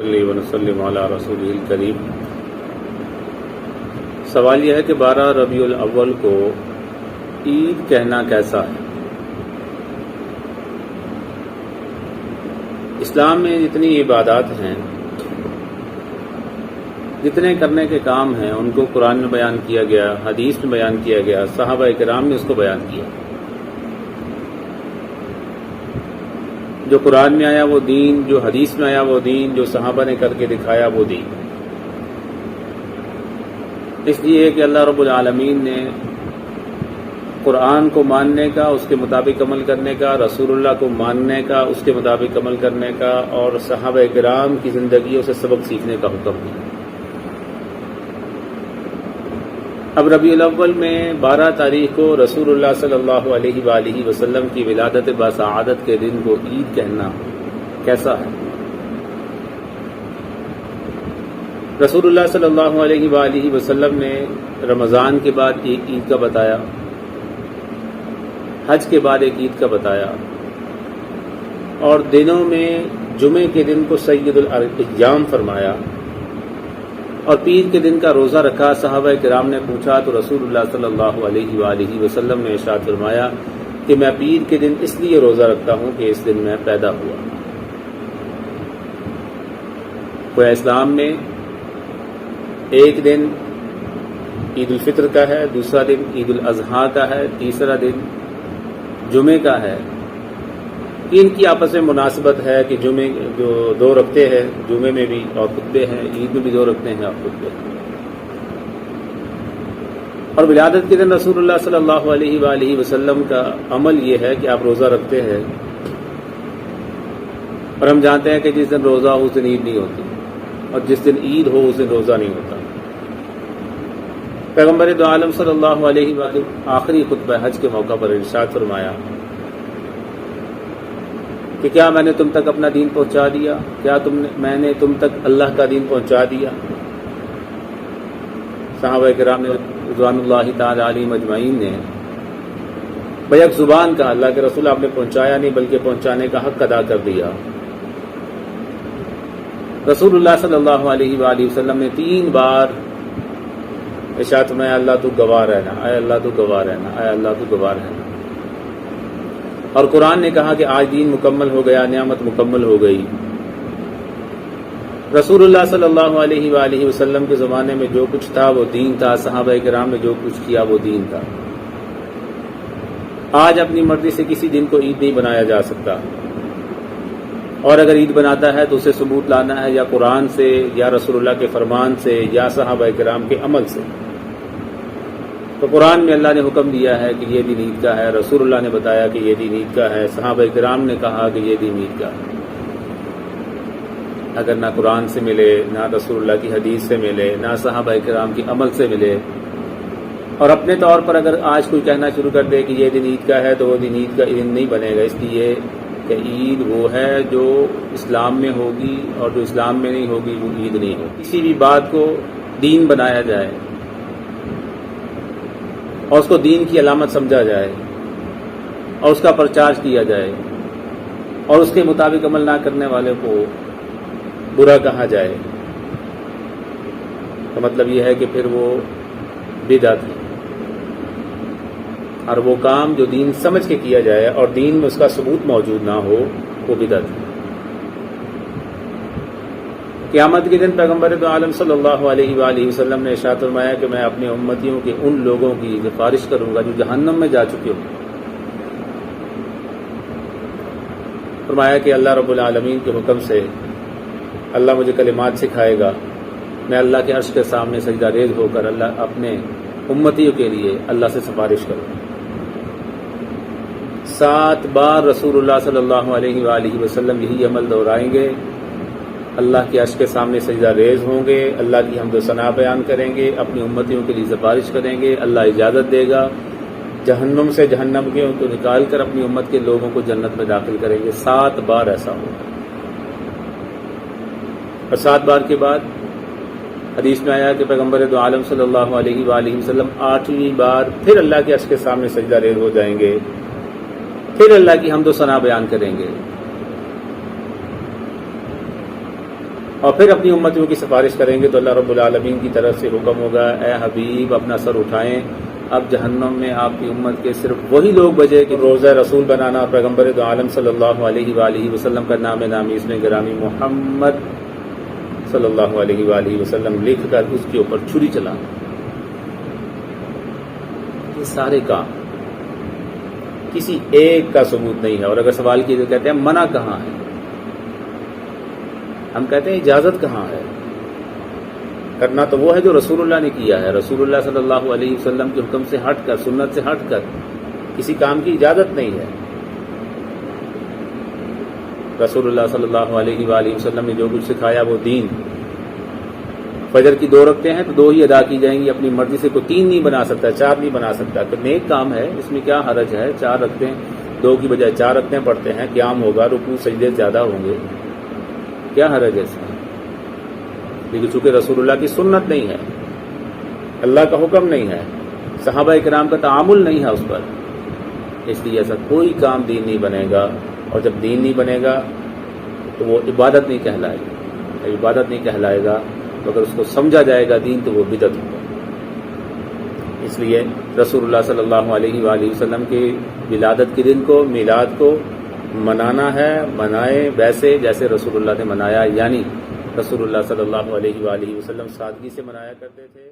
صلی ونسلم علی رسولہ الکریم۔ سوال یہ ہے کہ 12 ربیع الاول کو عید کہنا کیسا ہے؟ اسلام میں جتنی عبادات ہیں، جتنے کرنے کے کام ہیں، ان کو قرآن میں بیان کیا گیا، حدیث میں بیان کیا گیا، صحابہ کرام نے اس کو بیان کیا۔ جو قرآن میں آیا وہ دین، جو حدیث میں آیا وہ دین، جو صحابہ نے کر کے دکھایا وہ دین۔ اس لیے کہ اللہ رب العالمین نے قرآن کو ماننے کا، اس کے مطابق عمل کرنے کا، رسول اللہ کو ماننے کا، اس کے مطابق عمل کرنے کا، اور صحابہ کرام کی زندگیوں سے سبق سیکھنے کا حکم دیا۔ اب ربیع الاول میں 12 تاریخ کو رسول اللہ صلی اللہ علیہ وآلہ وسلم کی ولادت بسعادت کے دن کو عید کہنا کیسا ہے؟ رسول اللہ صلی اللہ علیہ وآلہ وسلم نے رمضان کے بعد ایک عید کا بتایا، حج کے بعد ایک عید کا بتایا، اور دنوں میں جمعے کے دن کو سید الایام فرمایا، اور پیر کے دن کا روزہ رکھا۔ صحابہ کرام نے پوچھا تو رسول اللہ صلی اللہ علیہ وآلہ وسلم نے ارشاد فرمایا کہ میں پیر کے دن اس لیے روزہ رکھتا ہوں کہ اس دن میں پیدا ہوا۔ وہ اسلام میں ایک دن عید الفطر کا ہے، دوسرا دن عید الاضحیٰ کا ہے، تیسرا دن جمعے کا ہے۔ ان کی آپس میں مناسبت ہے کہ جمعے جو 2 رکھتے ہیں، جمعے میں بھی اور خطبے ہیں، عید میں بھی 2 رکھتے ہیں اور خطبے ہیں۔ اور ولادت کے دن رسول اللہ صلی اللہ علیہ وآلہ وسلم کا عمل یہ ہے کہ آپ روزہ رکھتے ہیں، اور ہم جانتے ہیں کہ جس دن روزہ ہو اس دن عید نہیں ہوتی، اور جس دن عید ہو اس دن روزہ نہیں ہوتا۔ پیغمبر دو عالم صلی اللہ علیہ وآلہ آخری خطبہ حج کے موقع پر ارشاد فرمایا کہ کیا میں نے تم تک اپنا دین پہنچا دیا؟ کیا میں نے تم تک اللہ کا دین پہنچا دیا؟ صحابہ کرام نے رضوان اللہ تعالی علیہم اجمعین نے بیک زبان کہا، اللہ کے رسول آپ نے پہنچایا نہیں بلکہ پہنچانے کا حق ادا کر دیا۔ رسول اللہ صلی اللہ علیہ وآلہ وسلم نے 3 بار ارشاد فرمایا، اللہ تو گواہ رہنا، اے اللہ تو گواہ رہنا، اے اللہ تو گواہ رہنا۔ اور قرآن نے کہا کہ آج دین مکمل ہو گیا، نعمت مکمل ہو گئی۔ رسول اللہ صلی اللہ علیہ وآلہ وسلم کے زمانے میں جو کچھ تھا وہ دین تھا، صحابہ کرام نے جو کچھ کیا وہ دین تھا۔ آج اپنی مرضی سے کسی دن کو عید نہیں بنایا جا سکتا، اور اگر عید بناتا ہے تو اسے ثبوت لانا ہے یا قرآن سے، یا رسول اللہ کے فرمان سے، یا صحابہ کرام کے عمل سے۔ تو قرآن میں اللہ نے حکم دیا ہے کہ یہ دن عید کا ہے، رسول اللہ نے بتایا کہ یہ دن عید کا ہے، صحابہ کرام نے کہا کہ یہ دن عید کا ہے۔ اگر نہ قرآن سے ملے، نہ رسول اللہ کی حدیث سے ملے، نہ صحابہ کرام کے عمل سے ملے، اور اپنے طور پر اگر آج کوئی کہنا شروع کر دے کہ یہ دن عید کا ہے تو وہ دن عید کا دن نہیں بنے گا، اس لیے کہ عید وہ ہے جو اسلام میں ہوگی، اور جو اسلام میں نہیں ہوگی وہ عید نہیں ہوگی۔ کسی بھی بات کو دین بنایا جائے اور اس کو دین کی علامت سمجھا جائے اور اس کا پرچار کیا جائے اور اس کے مطابق عمل نہ کرنے والے کو برا کہا جائے، تو مطلب یہ ہے کہ پھر وہ بدعت ہے، اور وہ کام جو دین سمجھ کے کیا جائے اور دین میں اس کا ثبوت موجود نہ ہو وہ بدعت ہے۔ قیامت کے دن پیغمبر دو عالم صلی اللہ علیہ وآلہ وسلم نے ارشاد فرمایا کہ میں اپنے امتیوں کے ان لوگوں کی سفارش کروں گا جو جہنم میں جا چکے ہوں۔ فرمایا کہ اللہ رب العالمین کے حکم سے اللہ مجھے کلمات سکھائے گا، میں اللہ کے عرش کے سامنے سجدہ ریز ہو کر اللہ اپنے امتیوں کے لیے اللہ سے سفارش کروں گا۔ 7 بار رسول اللہ صلی اللہ علیہ وآلہ وسلم یہی عمل دہرائیں گے، اللہ کے عرش کے سامنے سجدہ ریز ہوں گے، اللہ کی حمد و ثنا بیان کریں گے، اپنی امتیوں کے لیے سفارش کریں گے، اللہ اجازت دے گا، جہنم سے جہنم کے ان کو نکال کر اپنی امت کے لوگوں کو جنت میں داخل کریں گے۔ 7 بار ایسا ہوگا، اور 7 بار کے بعد حدیث میں آیا کہ پیغمبر دو عالم صلی اللہ علیہ وآلہ وسلم 8ویں بار پھر اللہ کے عرش کے سامنے سجدہ ریز ہو جائیں گے، پھر اللہ کی حمد و ثنا بیان کریں گے۔ اور پھر اپنی امتیوں کی سفارش کریں گے تو اللہ رب العالمین کی طرف سے حکم ہوگا اے حبیب اپنا سر اٹھائیں، اب جہنم میں آپ کی امت کے صرف وہی لوگ بچے کہ روزہ رسول بنانا اور پیغمبر دو عالم صلی اللہ علیہ وآلہ وسلم کا نام نامی اس میں گرامی محمد صلی اللہ علیہ وآلہ وسلم لکھ کر اس کے اوپر چھری چلانا۔ یہ سارے کام کسی ایک کا ثبوت نہیں ہے۔ اور اگر سوال کیے تو کہتے ہیں منع کہاں ہے؟ ہم کہتے ہیں اجازت کہاں ہے؟ کرنا تو وہ ہے جو رسول اللہ نے کیا ہے۔ رسول اللہ صلی اللہ علیہ وسلم کے حکم سے ہٹ کر، سنت سے ہٹ کر کسی کام کی اجازت نہیں ہے۔ رسول اللہ صلی اللہ علیہ وآلہ وسلم نے جو کچھ سکھایا وہ دین۔ فجر کی 2 رکعتیں ہیں تو 2 ہی ادا کی جائیں گی، اپنی مرضی سے کوئی 3 نہیں بنا سکتا، 4 نہیں بنا سکتا۔ تو نیک کام ہے، اس میں کیا حرج ہے؟ 4 رکعتیں 2 کی بجائے 4 رکعتیں پڑھتے ہیں، قیام ہوگا، رکوع سجدے زیادہ ہوں گے، کیا حرج ہے اس میں؟ لیکن چونکہ رسول اللہ کی سنت نہیں ہے، اللہ کا حکم نہیں ہے، صحابہ کرام کا تعامل نہیں ہے اس پر، اس لیے ایسا کوئی کام دین نہیں بنے گا۔ اور جب دین نہیں بنے گا تو وہ عبادت نہیں کہلائے گا۔ جب عبادت نہیں کہلائے گا تو اگر اس کو سمجھا جائے گا دین تو وہ بدعت ہوگا۔ اس لیے رسول اللہ صلی اللہ علیہ وآلہ وسلم کی ولادت کے دن کو، میلاد کو منانا ہے، منائے ویسے جیسے رسول اللہ نے منایا، یعنی رسول اللہ صلی اللہ علیہ وآلہ وسلم سادگی سے منایا کرتے تھے۔